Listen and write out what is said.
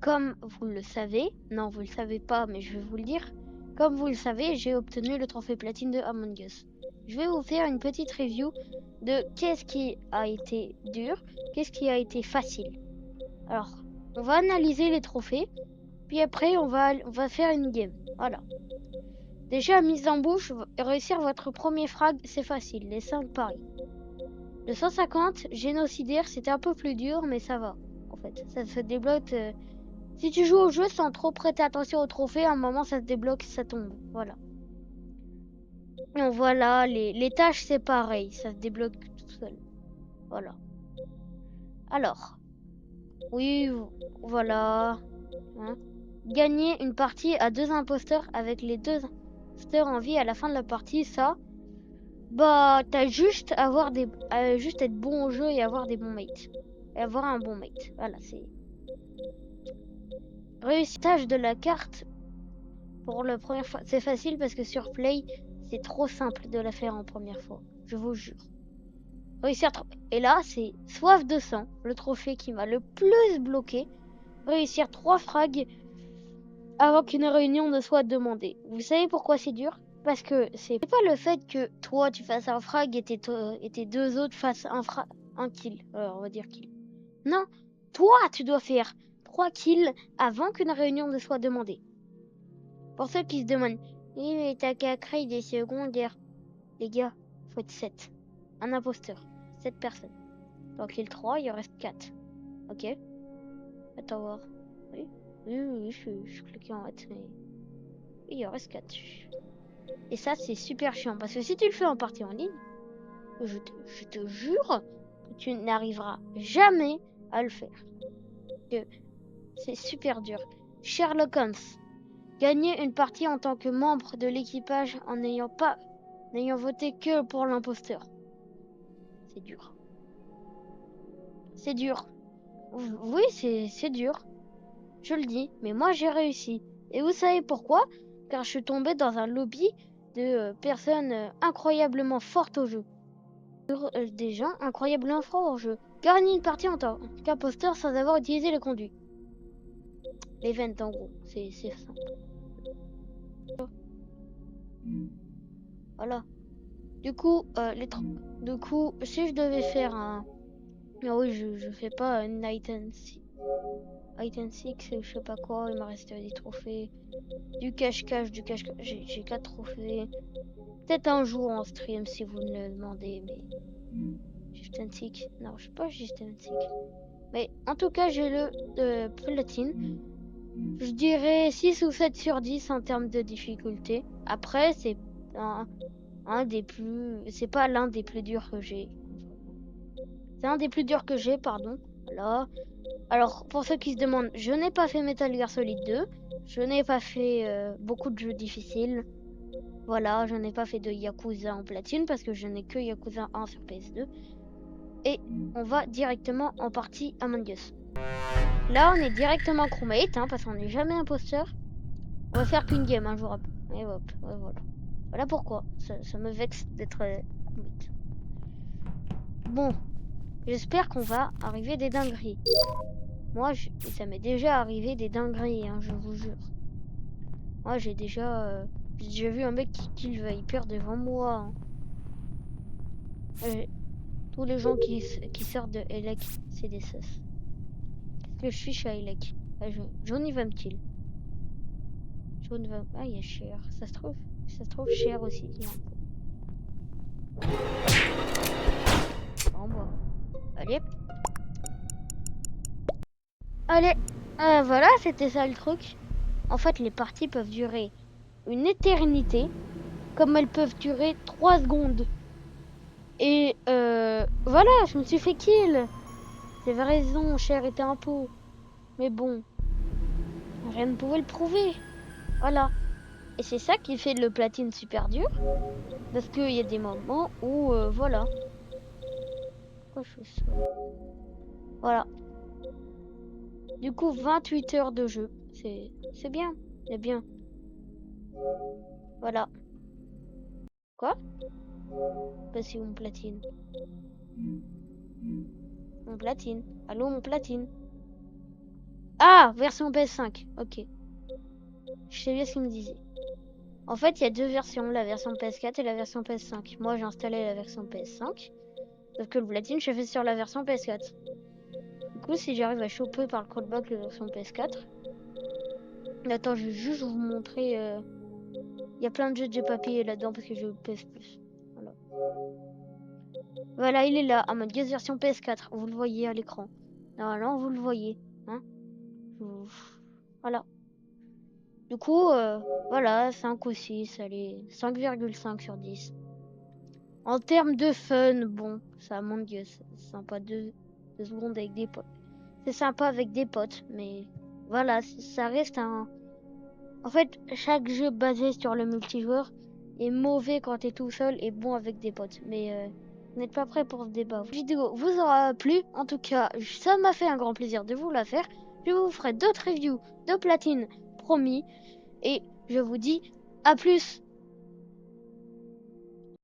comme vous le savez, non vous le savez pas mais je vais vous le dire, comme vous le savez, j'ai obtenu le trophée platine de Among Us. Je vais vous faire une petite review de qu'est-ce qui a été dur, qu'est-ce qui a été facile. Alors, on va analyser les trophées, puis après on va faire une game. Voilà. Déjà, mise en bouche, réussir votre premier frag, c'est facile, les 5 paris. Le 150, génocidaire, c'était un peu plus dur, mais ça va. En fait, ça se débloque. Si tu joues au jeu sans trop prêter attention au trophée, à un moment ça se débloque, ça tombe. Voilà. Donc voilà, les tâches c'est pareil, ça se débloque tout seul. Voilà. Alors, oui, voilà. Hein. Gagner une partie à 2 imposteurs avec les 2 imposteurs en vie à la fin de la partie, ça, bah t'as juste juste être bon au jeu et avoir des bons mates. Et avoir un bon mate. Voilà, c'est réussissage de la carte pour la première fois. C'est facile parce que sur Play, c'est trop simple de la faire en première fois. Je vous jure. Réussir. Et là, c'est soif de sang, le trophée qui m'a le plus bloqué. Réussir 3 frags avant qu'une réunion ne soit demandée. Vous savez pourquoi c'est dur? Parce que c'est pas le fait que toi tu fasses un frag et tes 2 autres fassent un kill. Alors on va dire kill. Non, toi tu dois faire 3 kills avant qu'une réunion ne soit demandée. Pour ceux qui se demandent, oui mais t'as qu'à créer des secondaires. Les gars, faut être 7. Un imposteur. 7 personnes. Donc kill 3, il en reste 4. Ok? Attends voir. Oui, je cliquais en hâte, mais... Il en reste 4. Et ça, c'est super chiant. Parce que si tu le fais en partie en ligne, je te jure que tu n'arriveras jamais à le faire. C'est super dur. Sherlock Holmes. Gagner une partie en tant que membre de l'équipage en n'ayant voté que pour l'imposteur. C'est dur. C'est dur. Oui, c'est dur. Je le dis. Mais moi, j'ai réussi. Et vous savez pourquoi? Car je suis tombée dans un lobby de personnes incroyablement fortes au jeu. Des gens incroyablement forts au jeu. Gagner une partie en tant qu'imposteur sans avoir utilisé le conduit. L'event en gros. C'est simple. Voilà. Du coup, si je devais faire un... Ah oui, je fais pas un Night and Six, je sais pas quoi, il m'a resté des trophées. Du cache-cache. J'ai 4 trophées. Peut-être un jour en stream si vous me le demandez, mais... Juste un Six. Non, je sais pas juste un Six. Mais en tout cas, j'ai le platine. Je dirais 6 ou 7 sur 10 en termes de difficulté. Après, c'est un des plus... C'est pas l'un des plus durs que j'ai. C'est un des plus durs que j'ai, pardon. Voilà. Alors, pour ceux qui se demandent, je n'ai pas fait Metal Gear Solid 2. Je n'ai pas fait beaucoup de jeux difficiles. Voilà, je n'ai pas fait de Yakuza en platine parce que je n'ai que Yakuza 1 sur PS2. Et on va directement en partie Among Us. Là, on est directement crewmate, parce qu'on n'est jamais imposteur. On va faire qu'une game un jour après. Et hop, voilà. Voilà pourquoi. Ça me vexe d'être crewmate. Bon, j'espère qu'on va arriver des dingueries. Moi, ça m'est déjà arrivé des dingueries, je vous jure. Moi, j'ai déjà vu un mec qui kill Viper devant moi. Tous les gens qui sortent de Elec, c'est des sus. Qu'est-ce que je fiche à Elec? Johnny va me kill. Johnny va... Ah, il y a Cher. Ça se trouve Cher aussi. Bon, bah... Allez. Allez. Voilà, c'était ça le truc. En fait, les parties peuvent durer une éternité, comme elles peuvent durer 3 secondes. Et voilà, je me suis fait kill. J'avais raison, Cher était un pot. Mais bon, rien ne pouvait le prouver. Voilà. Et c'est ça qui fait le platine super dur. Parce qu'il y a des moments où, voilà. Pourquoi je fais ça? Voilà. Du coup, 28 heures de jeu. C'est bien. C'est bien. Voilà. Quoi? Bah si on platine. On platine. Allô, on platine. Ah, version PS5. Ok. Je sais bien ce qu'il me disait. En fait, il y a deux versions, la version PS4 et la version PS5. Moi, j'ai installé la version PS5. Sauf que le platine, je fais sur la version PS4. Du coup, si j'arrive à choper par le callback la version PS4. Attends, je vais juste vous montrer. Il y a plein de jeux que j'ai pas payé là-dedans parce que j'ai eu le PS Plus. Voilà. Voilà, il est là, en mode guest version PS4. Vous le voyez à l'écran. Normalement, vous le voyez. Hein. Vous- Voilà. Du coup, voilà, 5 ou 6, allez, 5,5 sur 10. En termes de fun, bon, ça, mon dieu, c'est sympa 2 secondes avec des potes. C'est sympa avec des potes, mais voilà, ça reste un... En fait, chaque jeu basé sur le multijoueur est mauvais quand t'es tout seul et bon avec des potes. Mais vous n'êtes pas prêts pour ce débat. La vidéo vous aura plu. En tout cas, ça m'a fait un grand plaisir de vous la faire. Je vous ferai d'autres reviews de platine, promis. Et je vous dis à plus.